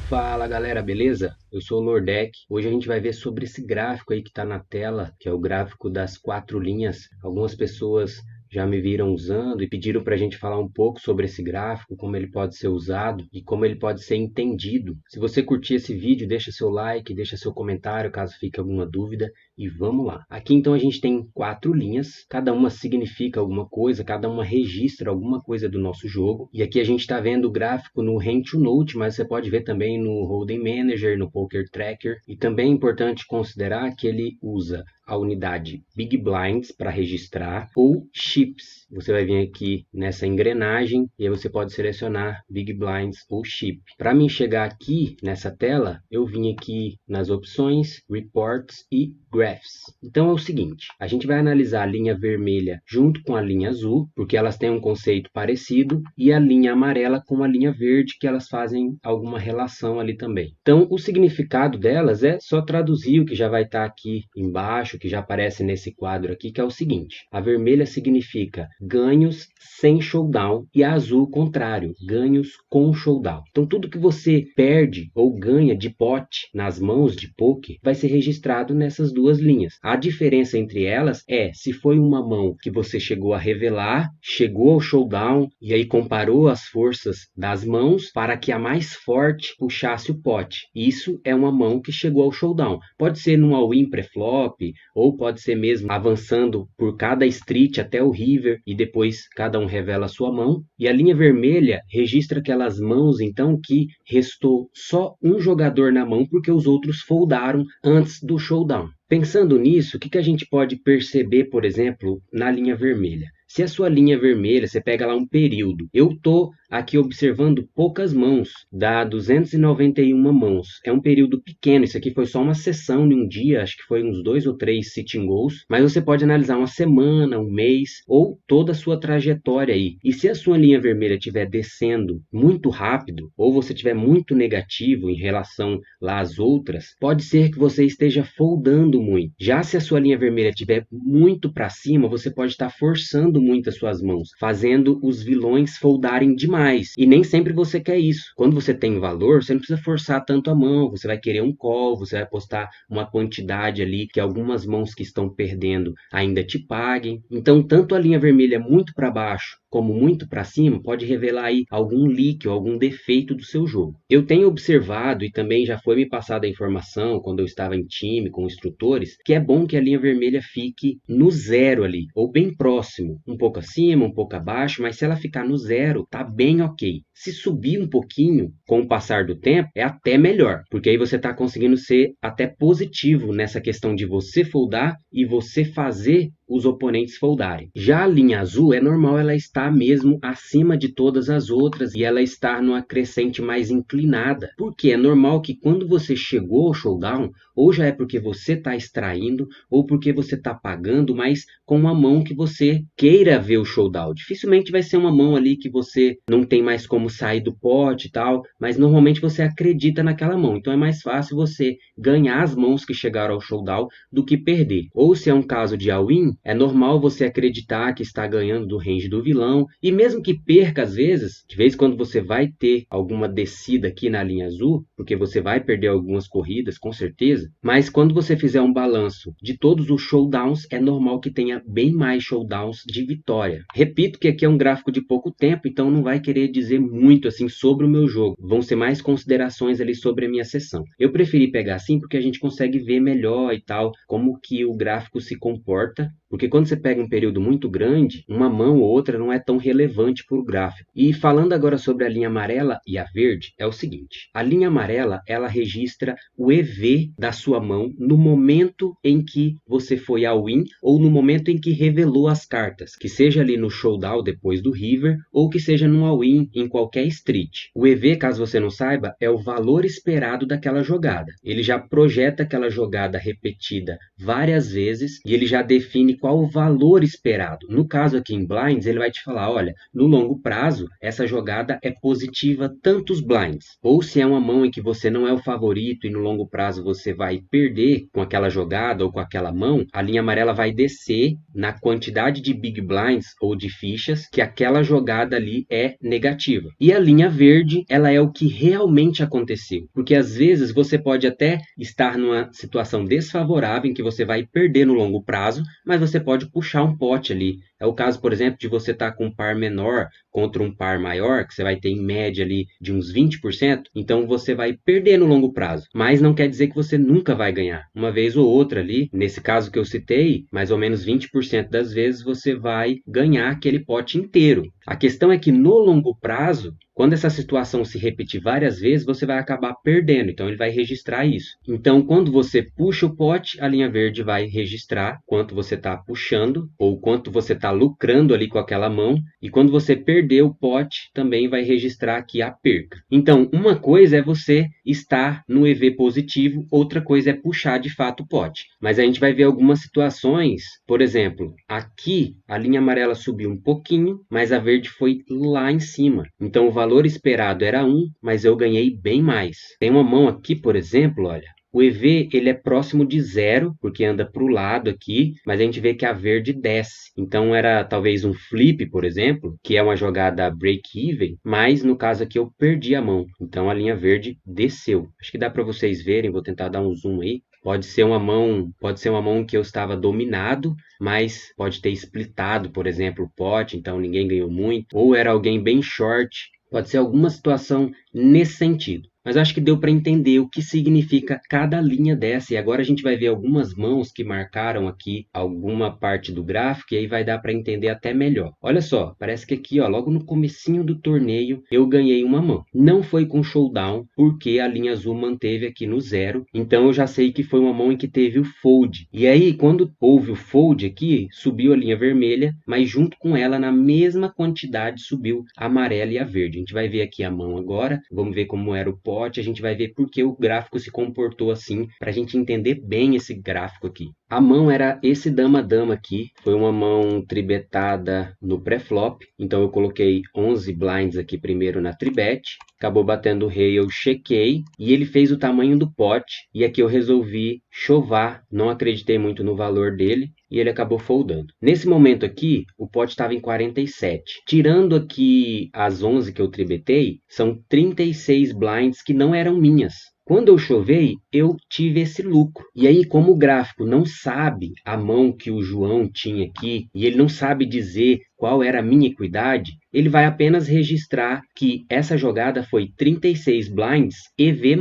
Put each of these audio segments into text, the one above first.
Fala galera, beleza? Eu sou o Lordec. Hoje a gente vai ver sobre esse gráfico aí que está na tela, que é o gráfico das 4 linhas. Algumas pessoas já me viram usando e pediram para a gente falar um pouco sobre esse gráfico, como ele pode ser usado e como ele pode ser entendido. Se você curtir esse vídeo, deixa seu like, deixa seu comentário caso fique alguma dúvida e vamos lá. Aqui então a gente tem 4 linhas, cada uma significa alguma coisa, cada uma registra alguma coisa do nosso jogo. E aqui a gente está vendo o gráfico no Hand to Note, mas você pode ver também no Hold'em Manager, no Poker Tracker. E também é importante considerar que ele usa a unidade Big Blinds para registrar ou Chips. Você vai vir aqui nessa engrenagem e aí você pode selecionar Big Blinds ou Chip. Para mim chegar aqui nessa tela, eu vim aqui nas opções, Reports e Graphs. Então é o seguinte, a gente vai analisar a linha vermelha junto com a linha azul, porque elas têm um conceito parecido, e a linha amarela com a linha verde, que elas fazem alguma relação ali também. Então o significado delas é só traduzir o que já vai estar aqui embaixo, que já aparece nesse quadro aqui, que é o seguinte: a vermelha significa ganhos sem showdown e a azul o contrário, ganhos com showdown. Então tudo que você perde ou ganha de pote nas mãos de poker vai ser registrado nessas duas linhas. A diferença entre elas é se foi uma mão que você chegou a revelar, chegou ao showdown e aí comparou as forças das mãos para que a mais forte puxasse o pote. Isso é uma mão que chegou ao showdown. Pode ser num all-in pré-flop, ou pode ser mesmo avançando por cada street até o river e depois cada um revela a sua mão. E a linha vermelha registra aquelas mãos então que restou só um jogador na mão porque os outros foldaram antes do showdown. Pensando nisso, o que a gente pode perceber, por exemplo, na linha vermelha? Se a sua linha vermelha, você pega lá um período. Eu estou aqui observando poucas mãos, dá 291 mãos. É um período pequeno, isso aqui foi só uma sessão de um dia, acho que foi uns 2 ou 3 sitting goals. Mas você pode analisar uma semana, um mês, ou toda a sua trajetória aí. E se a sua linha vermelha estiver descendo muito rápido, ou você estiver muito negativo em relação lá às outras, pode ser que você esteja foldando muito. Já se a sua linha vermelha estiver muito para cima, você pode estar forçando muito as suas mãos, fazendo os vilões foldarem demais. E nem sempre você quer isso. Quando você tem valor, você não precisa forçar tanto a mão, você vai querer um call, você vai apostar uma quantidade ali que algumas mãos que estão perdendo ainda te paguem. Então, tanto a linha vermelha muito para baixo como muito para cima, pode revelar aí algum leak ou algum defeito do seu jogo. Eu tenho observado, e também já foi me passada a informação quando eu estava em time com instrutores, que é bom que a linha vermelha fique no zero ali, ou bem próximo, um pouco acima, um pouco abaixo, mas se ela ficar no zero, tá bem ok. Se subir um pouquinho com o passar do tempo, é até melhor, porque aí você está conseguindo ser até positivo nessa questão de você foldar e você fazer os oponentes foldarem. Já a linha azul, é normal ela estar mesmo acima de todas as outras e ela estar numa crescente mais inclinada, porque é normal que quando você chegou ao showdown, ou já é porque você está extraindo, ou porque você está pagando, mas com uma mão que você queira ver o showdown. Dificilmente vai ser uma mão ali que você não tem mais como sair do pote e tal, mas normalmente você acredita naquela mão, então é mais fácil você ganhar as mãos que chegaram ao showdown do que perder. Ou se é um caso de all-in, é normal você acreditar que está ganhando do range do vilão, e mesmo que perca às vezes, de vez em quando você vai ter alguma descida aqui na linha azul, porque você vai perder algumas corridas, com certeza, mas quando você fizer um balanço de todos os showdowns, é normal que tenha bem mais showdowns de vitória. Repito que aqui é um gráfico de pouco tempo, então não vai querer dizer muito assim sobre o meu jogo, vão ser mais considerações ali sobre a minha sessão. Eu preferi pegar assim porque a gente consegue ver melhor e tal, como que o gráfico se comporta, porque quando você pega um período muito grande, uma mão ou outra não é tão relevante para o gráfico. E falando agora sobre a linha amarela e a verde, é o seguinte: a linha amarela, ela registra o EV da sua mão no momento em que você foi all-in ou no momento em que revelou as cartas, que seja ali no showdown depois do river ou que seja no all-in em qualquer street. O EV, caso você não saiba, é o valor esperado daquela jogada. Ele já projeta aquela jogada repetida várias vezes e ele já define aqui qual o valor esperado. No caso aqui em blinds, ele vai te falar, olha, no longo prazo, essa jogada é positiva tantos blinds. Ou se é uma mão em que você não é o favorito e no longo prazo você vai perder com aquela jogada ou com aquela mão, a linha amarela vai descer na quantidade de big blinds ou de fichas que aquela jogada ali é negativa. E a linha verde, ela é o que realmente aconteceu. Porque às vezes você pode até estar numa situação desfavorável em que você vai perder no longo prazo, mas você pode puxar um pote ali. É o caso, por exemplo, de você estar com um par menor contra um par maior, que você vai ter em média ali de uns 20%, então você vai perder no longo prazo. Mas não quer dizer que você nunca vai ganhar. Uma vez ou outra ali, nesse caso que eu citei, mais ou menos 20% das vezes você vai ganhar aquele pote inteiro. A questão é que no longo prazo, quando essa situação se repetir várias vezes, você vai acabar perdendo, então ele vai registrar isso. Então, quando você puxa o pote, a linha verde vai registrar quanto você está puxando ou quanto você está lucrando ali com aquela mão, e quando você perder o pote, também vai registrar aqui a perca. Então, uma coisa é você estar no EV positivo, outra coisa é puxar de fato o pote. Mas a gente vai ver algumas situações, por exemplo, aqui a linha amarela subiu um pouquinho, mas a verde foi lá em cima. Então, o valor esperado era 1, mas eu ganhei bem mais. Tem uma mão aqui, por exemplo, olha. O EV ele é próximo de 0, porque anda para o lado aqui, mas a gente vê que a verde desce. Então era talvez um flip, por exemplo, que é uma jogada break-even, mas no caso aqui eu perdi a mão. Então a linha verde desceu. Acho que dá para vocês verem, vou tentar dar um zoom aí. Pode ser uma mão que eu estava dominado, mas pode ter splitado, por exemplo, o pote, então ninguém ganhou muito. Ou era alguém bem short. Pode ser alguma situação nesse sentido. Mas acho que deu para entender o que significa cada linha dessa. E agora a gente vai ver algumas mãos que marcaram aqui alguma parte do gráfico e aí vai dar para entender até melhor. Olha só, parece que aqui, ó, logo no comecinho do torneio, eu ganhei uma mão. Não foi com showdown, porque a linha azul manteve aqui no 0. Então eu já sei que foi uma mão em que teve o fold. E aí, quando houve o fold aqui, subiu a linha vermelha, mas junto com ela, na mesma quantidade, subiu a amarela e a verde. A gente vai ver aqui a mão agora. Vamos ver como era o pote, a gente vai ver por que o gráfico se comportou assim, para a gente entender bem esse gráfico aqui. A mão era esse dama-dama aqui, foi uma mão tribetada no pré-flop, então eu coloquei 11 blinds aqui primeiro na tribet, acabou batendo o rei, eu chequei, e ele fez o tamanho do pote, e aqui eu resolvi chovar, não acreditei muito no valor dele, e ele acabou foldando. Nesse momento aqui, o pote estava em 47. Tirando aqui as 11 que eu tribetei, são 36 blinds que não eram minhas. Quando eu chovei, eu tive esse lucro. E aí, como o gráfico não sabe a mão que o João tinha aqui, e ele não sabe dizer qual era a minha equidade, ele vai apenas registrar que essa jogada foi 36 blinds EV+,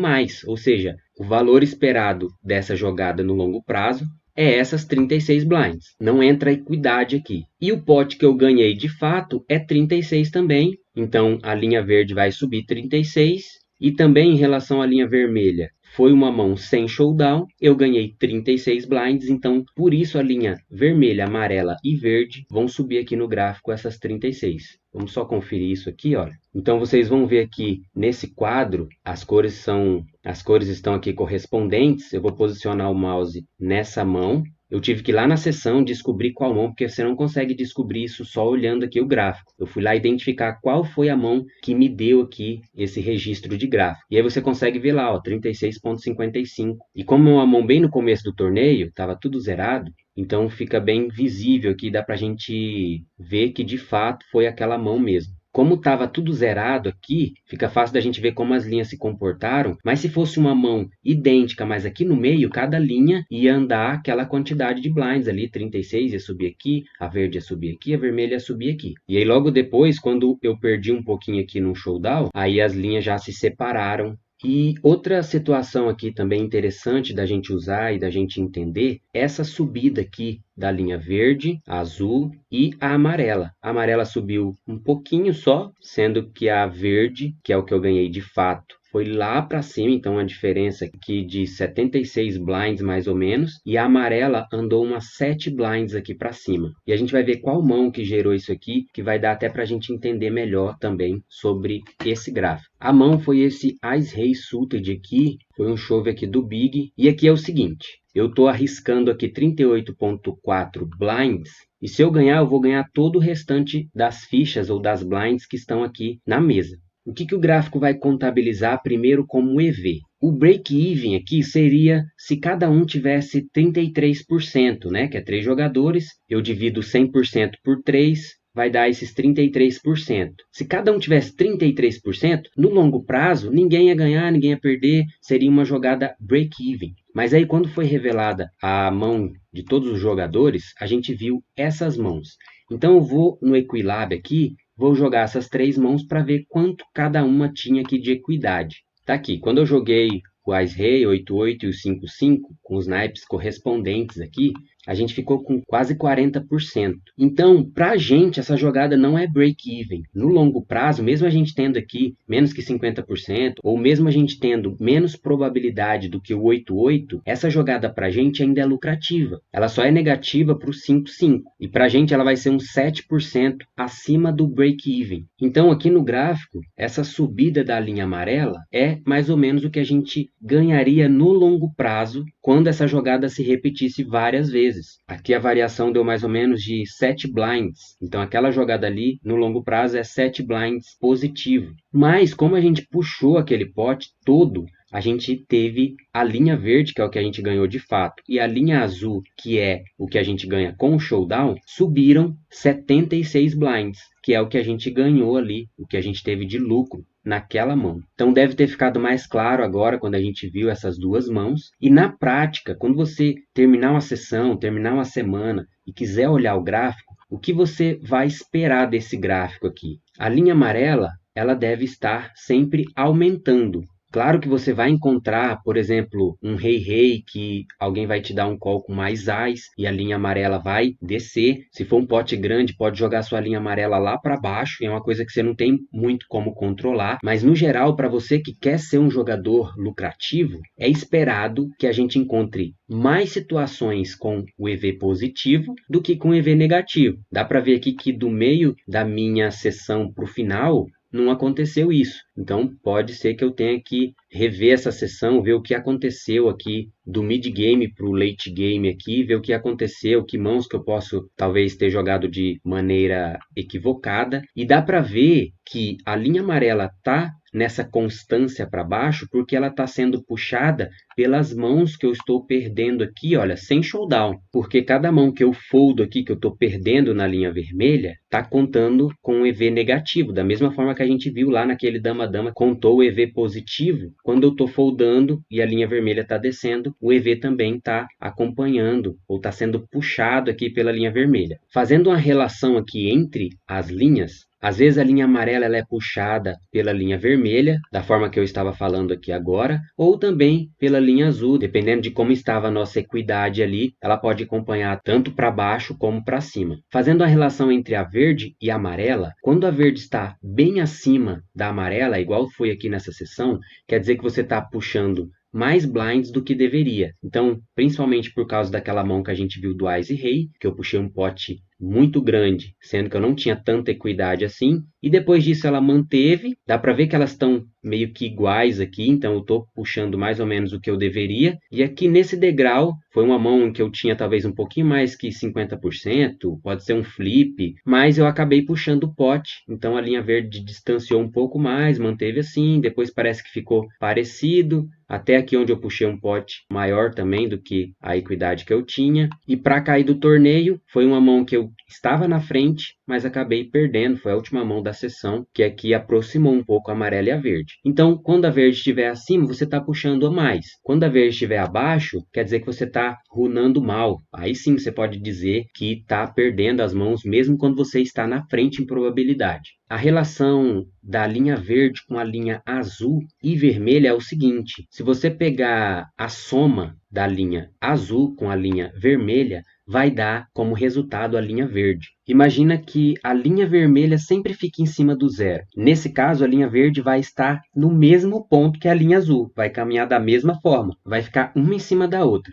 ou seja, o valor esperado dessa jogada no longo prazo é essas 36 blinds. Não entra a equidade aqui. E o pote que eu ganhei de fato é 36 também. Então a linha verde vai subir 36. E também em relação à linha vermelha, foi uma mão sem showdown, eu ganhei 36 blinds, então por isso a linha vermelha, amarela e verde vão subir aqui no gráfico essas 36. Vamos só conferir isso aqui, olha. Então vocês vão ver aqui nesse quadro, as cores estão aqui correspondentes. Eu vou posicionar o mouse nessa mão. Eu tive que ir lá na seção descobrir qual mão, porque você não consegue descobrir isso só olhando aqui o gráfico. Eu fui lá identificar qual foi a mão que me deu aqui esse registro de gráfico. E aí você consegue ver lá, ó, 36,55. E como é uma mão bem no começo do torneio, estava tudo zerado, então fica bem visível aqui, dá para a gente ver que de fato foi aquela mão mesmo. Como estava tudo zerado aqui, fica fácil da gente ver como as linhas se comportaram, mas se fosse uma mão idêntica, mas aqui no meio, cada linha ia andar aquela quantidade de blinds ali, 36 ia subir aqui, a verde ia subir aqui, a vermelha ia subir aqui. E aí logo depois, quando eu perdi um pouquinho aqui no showdown, aí as linhas já se separaram. E outra situação aqui também interessante da gente usar e da gente entender, essa subida aqui da linha verde, a azul e a amarela. A amarela subiu um pouquinho só, sendo que a verde, que é o que eu ganhei de fato, foi lá para cima, então a diferença aqui de 76 blinds mais ou menos, e a amarela andou umas 7 blinds aqui para cima. E a gente vai ver qual mão que gerou isso aqui, que vai dar até para a gente entender melhor também sobre esse gráfico. A mão foi esse Ice-Rei Suited aqui, foi um shove aqui do Big, e aqui é o seguinte, eu estou arriscando aqui 38.4 blinds, e se eu ganhar, eu vou ganhar todo o restante das fichas ou das blinds que estão aqui na mesa. O que o gráfico vai contabilizar primeiro como EV? O break-even aqui seria se cada um tivesse 33%, né? Que é 3 jogadores, eu divido 100% por 3, vai dar esses 33%. Se cada um tivesse 33%, no longo prazo, ninguém ia ganhar, ninguém ia perder, seria uma jogada break-even. Mas aí quando foi revelada a mão de todos os jogadores, a gente viu essas mãos. Então eu vou no Equilab aqui, vou jogar essas 3 mãos para ver quanto cada uma tinha aqui de equidade. Tá aqui, quando eu joguei o Ice-Rei 8-8 e o 5-5, com os naipes correspondentes aqui, a gente ficou com quase 40%. Então, para a gente, essa jogada não é break-even. No longo prazo, mesmo a gente tendo aqui menos que 50%, ou mesmo a gente tendo menos probabilidade do que o 8-8, essa jogada para a gente ainda é lucrativa. Ela só é negativa para o 5-5. E para a gente ela vai ser uns 7% acima do break-even. Então, aqui no gráfico, essa subida da linha amarela é mais ou menos o que a gente ganharia no longo prazo quando essa jogada se repetisse várias vezes. Aqui a variação deu mais ou menos de 7 blinds. Então aquela jogada ali, no longo prazo, é 7 blinds positivo. Mas como a gente puxou aquele pote todo, a gente teve a linha verde, que é o que a gente ganhou de fato, e a linha azul, que é o que a gente ganha com o showdown, subiram 76 blinds, que é o que a gente ganhou ali, o que a gente teve de lucro naquela mão. Então deve ter ficado mais claro agora quando a gente viu essas duas mãos. E na prática, quando você terminar uma sessão, terminar uma semana e quiser olhar o gráfico, o que você vai esperar desse gráfico aqui? A linha amarela, ela deve estar sempre aumentando. Claro que você vai encontrar, por exemplo, um rei-rei que alguém vai te dar um call com mais ás e a linha amarela vai descer. Se for um pote grande, pode jogar sua linha amarela lá para baixo, e é uma coisa que você não tem muito como controlar. Mas, no geral, para você que quer ser um jogador lucrativo, é esperado que a gente encontre mais situações com o EV positivo do que com o EV negativo. Dá para ver aqui que do meio da minha sessão para o final, não aconteceu isso. Então, pode ser que eu tenha que rever essa sessão, ver o que aconteceu aqui do mid-game para o late-game aqui, ver o que aconteceu, que mãos que eu posso talvez ter jogado de maneira equivocada. E dá para ver que a linha amarela está nessa constância para baixo porque ela está sendo puxada pelas mãos que eu estou perdendo aqui, olha, sem showdown. Porque cada mão que eu foldo aqui, que eu estou perdendo na linha vermelha, está contando com um EV negativo. Da mesma forma que a gente viu lá naquele dama-dama, contou o EV positivo. Quando eu estou foldando e a linha vermelha está descendo, o EV também está acompanhando ou está sendo puxado aqui pela linha vermelha. Fazendo uma relação aqui entre as linhas, às vezes a linha amarela ela é puxada pela linha vermelha, da forma que eu estava falando aqui agora, ou também pela linha azul, dependendo de como estava a nossa equidade ali, ela pode acompanhar tanto para baixo como para cima. Fazendo a relação entre a verde e a amarela, quando a verde está bem acima da amarela, igual foi aqui nessa sessão, quer dizer que você está puxando mais blinds do que deveria. Então, principalmente por causa daquela mão que a gente viu do Ice-Rei, que eu puxei um pote muito grande, sendo que eu não tinha tanta equidade assim, e depois disso ela manteve, dá para ver que elas estão meio que iguais aqui, então eu estou puxando mais ou menos o que eu deveria, e aqui nesse degrau foi uma mão em que eu tinha talvez um pouquinho mais que 50%, pode ser um flip, mas eu acabei puxando o pote, então a linha verde distanciou um pouco mais, manteve assim, depois parece que ficou parecido, até aqui onde eu puxei um pote maior também do que a equidade que eu tinha, e para cair do torneio foi uma mão que eu estava na frente, mas acabei perdendo, foi a última mão da sessão, que aqui aproximou um pouco a amarela e a verde. Então, quando a verde estiver acima, você está puxando a mais. Quando a verde estiver abaixo, quer dizer que você está runando mal. Aí sim você pode dizer que está perdendo as mãos, mesmo quando você está na frente em probabilidade. A relação da linha verde com a linha azul e vermelha é o seguinte: se você pegar a soma da linha azul com a linha vermelha, vai dar como resultado a linha verde. Imagina que a linha vermelha sempre fica em cima do zero. Nesse caso, a linha verde vai estar no mesmo ponto que a linha azul, vai caminhar da mesma forma, vai ficar uma em cima da outra.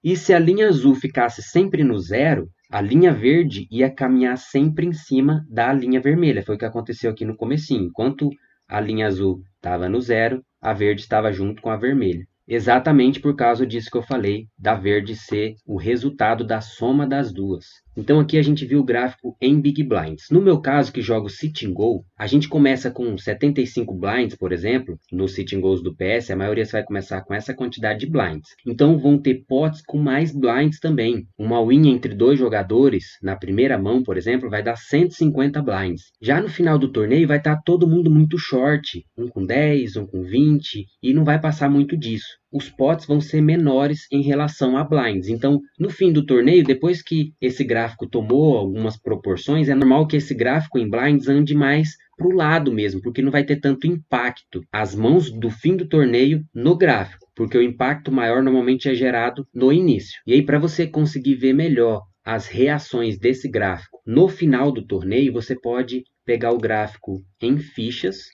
E se a linha azul ficasse sempre no zero, a linha verde ia caminhar sempre em cima da linha vermelha. Foi o que aconteceu aqui no comecinho. Enquanto a linha azul estava no zero, a verde estava junto com a vermelha. Exatamente por causa disso que eu falei, da verde ser o resultado da soma das duas. Então aqui a gente viu o gráfico em Big Blinds. No meu caso, que jogo Sit and Go, a gente começa com 75 blinds, por exemplo, no Sit and Goes do PS, a maioria vai começar com essa quantidade de blinds. Então vão ter pots com mais blinds também. Uma win entre dois jogadores, na primeira mão, por exemplo, vai dar 150 blinds. Já no final do torneio vai estar todo mundo muito short, um com 10, um com 20, e não vai passar muito disso. Os pots vão ser menores em relação a blinds. Então, no fim do torneio, depois que esse gráfico tomou algumas proporções, é normal que esse gráfico em blinds ande mais para o lado mesmo, porque não vai ter tanto impacto as mãos do fim do torneio no gráfico, porque o impacto maior normalmente é gerado no início. E aí, para você conseguir ver melhor as reações desse gráfico no final do torneio, você pode pegar o gráfico em fichas.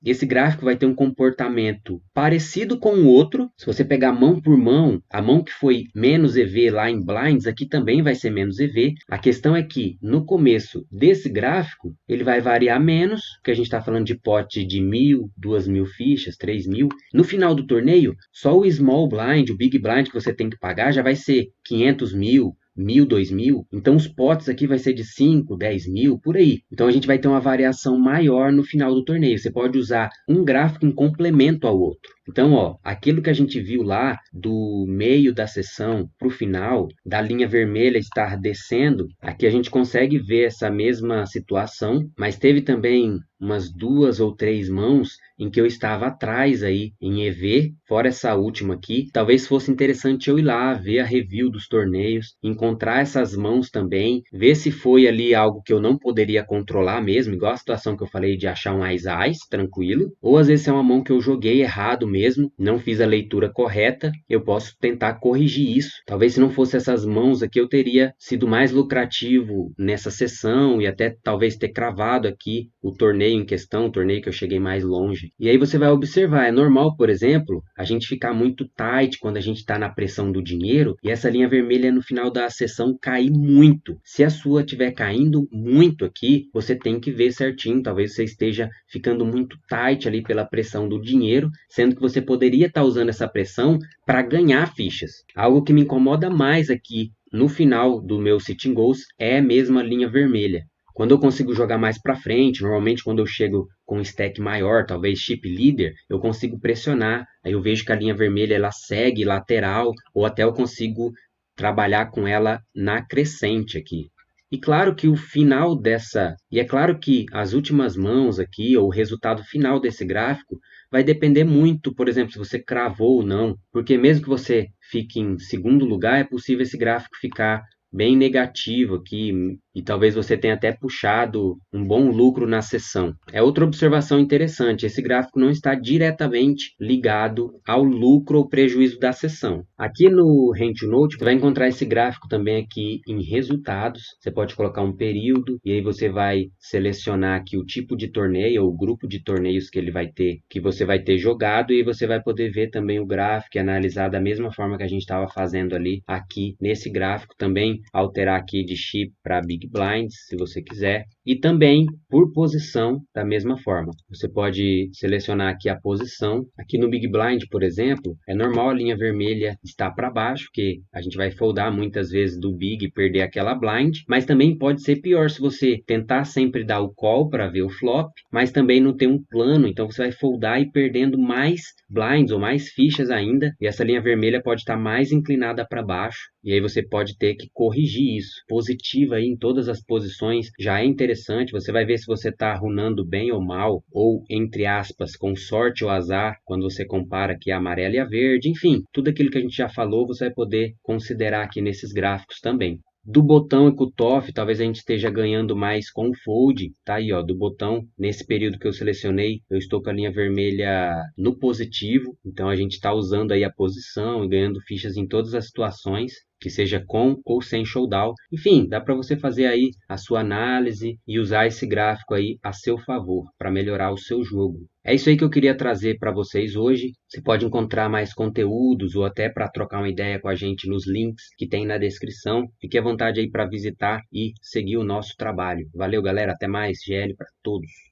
Esse gráfico vai ter um comportamento parecido com o outro. Se você pegar mão por mão, a mão que foi menos EV lá em blinds, aqui também vai ser menos EV. A questão é que no começo desse gráfico, ele vai variar menos, porque a gente está falando de pote de 1.000, 2.000 fichas, 3.000. No final do torneio, só o small blind, o big blind que você tem que pagar já vai ser 500 mil, 1.000, 2.000, então os potes aqui vai ser de 5, 10 mil, por aí. Então a gente vai ter uma variação maior no final do torneio. Você pode usar um gráfico em complemento ao outro. Então, ó, aquilo que a gente viu lá do meio da sessão para o final, da linha vermelha estar descendo, aqui a gente consegue ver essa mesma situação, mas teve também umas 2 ou 3 mãos em que eu estava atrás aí em EV, fora essa última aqui. Talvez fosse interessante eu ir lá ver a review dos torneios, encontrar essas mãos também, ver se foi ali algo que eu não poderia controlar mesmo, igual a situação que eu falei de achar um ás-ás, tranquilo, ou às vezes é uma mão que eu joguei errado mesmo, não fiz a leitura correta, eu posso tentar corrigir isso. Talvez se não fosse essas mãos aqui, eu teria sido mais lucrativo nessa sessão e até talvez ter cravado aqui o torneio em questão, o torneio que eu cheguei mais longe. E aí você vai observar, é normal, por exemplo, a gente ficar muito tight quando a gente está na pressão do dinheiro e essa linha vermelha no final da sessão cair muito. Se a sua estiver caindo muito aqui, você tem que ver certinho, talvez você esteja ficando muito tight ali pela pressão do dinheiro, sendo que você poderia estar usando essa pressão para ganhar fichas. Algo que me incomoda mais aqui no final do meu Sit and Goes é mesmo a linha vermelha. Quando eu consigo jogar mais para frente, normalmente quando eu chego com um stack maior, talvez chip leader, eu consigo pressionar. Aí eu vejo que a linha vermelha ela segue lateral, ou até eu consigo trabalhar com ela na crescente aqui. E claro que o final dessa, e é claro que as últimas mãos aqui, ou o resultado final desse gráfico, vai depender muito, por exemplo, se você cravou ou não, porque mesmo que você fique em segundo lugar, é possível esse gráfico ficar bem negativo aqui, e talvez você tenha até puxado um bom lucro na sessão. É outra observação interessante, esse gráfico não está diretamente ligado ao lucro ou prejuízo da sessão. Aqui no Hand to Note, você vai encontrar esse gráfico também aqui em resultados, você pode colocar um período, e aí você vai selecionar aqui o tipo de torneio, ou o grupo de torneios que ele vai ter, que você vai ter jogado, e você vai poder ver também o gráfico e analisar da mesma forma que a gente estava fazendo ali aqui nesse gráfico, também alterar aqui de chip para Big Blinds, se você quiser, e também por posição da mesma forma. Você pode selecionar aqui a posição. Aqui no Big Blind, por exemplo, é normal a linha vermelha estar para baixo, porque a gente vai foldar muitas vezes do Big e perder aquela blind, mas também pode ser pior se você tentar sempre dar o call para ver o flop, mas também não ter um plano, então você vai foldar e perdendo mais blinds ou mais fichas ainda, e essa linha vermelha pode estar mais inclinada para baixo, e aí você pode ter que corrigir isso. Positiva aí em todas as posições já é interessante, você vai ver se você está runando bem ou mal, ou entre aspas, com sorte ou azar, quando você compara aqui a amarela e a verde, enfim, tudo aquilo que a gente já falou, você vai poder considerar aqui nesses gráficos também. Do botão e cutoff, talvez a gente esteja ganhando mais com o fold, tá aí, ó, do botão, nesse período que eu selecionei, eu estou com a linha vermelha no positivo, então a gente está usando aí a posição e ganhando fichas em todas as situações. que seja com ou sem showdown. Enfim, dá para você fazer aí a sua análise e usar esse gráfico aí a seu favor para melhorar o seu jogo. É isso aí que eu queria trazer para vocês hoje. Você pode encontrar mais conteúdos ou até para trocar uma ideia com a gente nos links que tem na descrição. Fique à vontade aí para visitar e seguir o nosso trabalho. Valeu, galera. Até mais. GL para todos.